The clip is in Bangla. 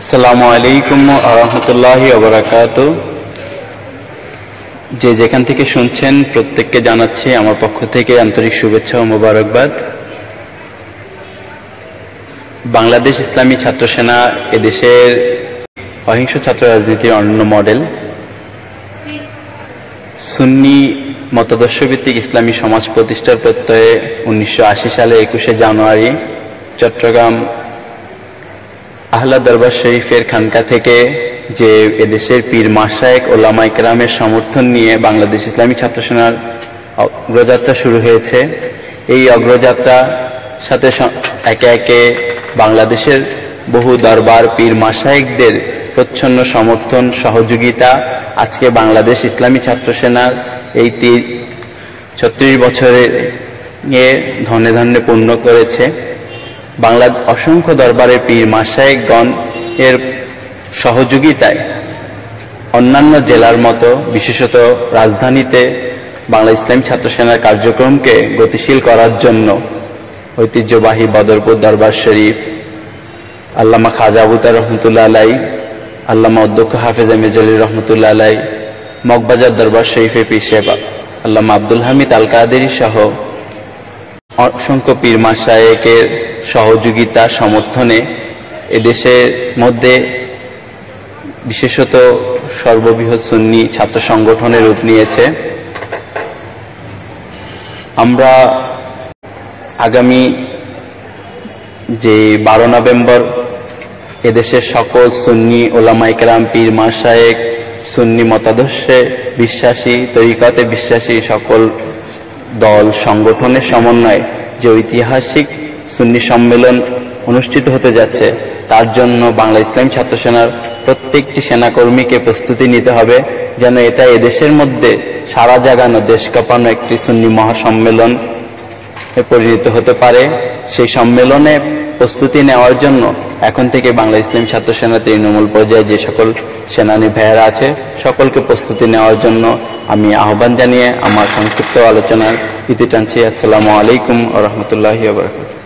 আসসালামু আলাইকুম ওয়া রাহমাতুল্লাহি ওয়া বারাকাতুহু। যে যেখান থেকে শুনছেন প্রত্যেককে জানাচ্ছি আমার পক্ষ থেকে আন্তরিক শুভেচ্ছা ও মোবারকবাদ। বাংলাদেশ ইসলামী ছাত্র সেনা এদেশের অহিংস ছাত্র রাজনীতির অনন্য মডেল। সুন্নি মতাদর্শভিত্তিক ইসলামী সমাজ প্রতিষ্ঠার প্রত্যয়ে 1980 সালে 21শে জানুয়ারি চট্টগ্রাম আহলা দরবার শরীফের খানকা থেকে যে এদেশের পীর মাশায়েখ ওলামায়ে কেরামের সমর্থন নিয়ে বাংলাদেশ ইসলামী ছাত্র সেনার অগ্রযাত্রা শুরু হয়েছে। এই অগ্রযাত্রার সাথে একে একে বাংলাদেশের বহু দরবার পীর মাশায়েখদের প্রচ্ছন্ন সমর্থন সহযোগিতা আজকে বাংলাদেশ ইসলামী ছাত্র সেনার এই 36 বছরে ধনে ধনে পূর্ণ করেছে। বাংলার অসংখ্য দরবারের পীর মাশায়েখগণ এর সহযোগিতায় অন্যান্য জেলার মতো বিশেষত রাজধানীতে বাংলা ইসলামী ছাত্র সেনার কার্যক্রমকে গতিশীল করার জন্য ঐতিহ্যবাহী বদরপুর দরবার শরীফ, আল্লামা খাজা আবু তাহের রহমতুল্লাহ আলাই, আল্লামা অধ্যক্ষ হাফেজ মেজলি রহমতুল্লাহ আলাই, মগবাজার দরবার শরীফে পীর সাহেব আল্লামা আব্দুল হামিদ আল কাদেরী সহ অসংখ্য পীর মাশায়েখের সহযোগিতা সমর্থনে এদেশের মধ্যে বিশেষত সর্ববৃহৎ সুন্নি ছাত্র সংগঠনের রূপ নিয়েছে। আমরা আগামী যে 12 নভেম্বর এদেশের সকল সুন্নি ওলামায়ে কেরাম পীর মাশায়েখ সুন্নি মতাদর্শে বিশ্বাসী তরিকতে বিশ্বাসী সকল দল সংগঠনের সমন্বয়ে যে ঐতিহাসিক সুন্নি সম্মেলন অনুষ্ঠিত হতে যাচ্ছে, তার জন্য বাংলা ইসলামী ছাত্র সেনার প্রত্যেকটি সেনাকর্মীকে প্রস্তুতি নিতে হবে যেন এটা এদেশের মধ্যে সারা জাগানো দেশ কাঁপানো একটি সুন্নি মহাসম্মেলন পরিণত হতে পারে। সেই সম্মেলনে প্রস্তুতি নেওয়ার জন্য এখন থেকে বাংলা ইসলামী ছাত্র সেনা তৃণমূল পর্যায়ে যে সকল সেনানী ভাইয়েরা আছে সকলকে প্রস্তুতি নেওয়ার জন্য আমি আহ্বান জানিয়ে আমার সংক্ষিপ্ত আলোচনার ইতি টানছি। আসসালামু আলাইকুম ওয়া রাহমাতুল্লাহি ওয়া বারাকাতুহু।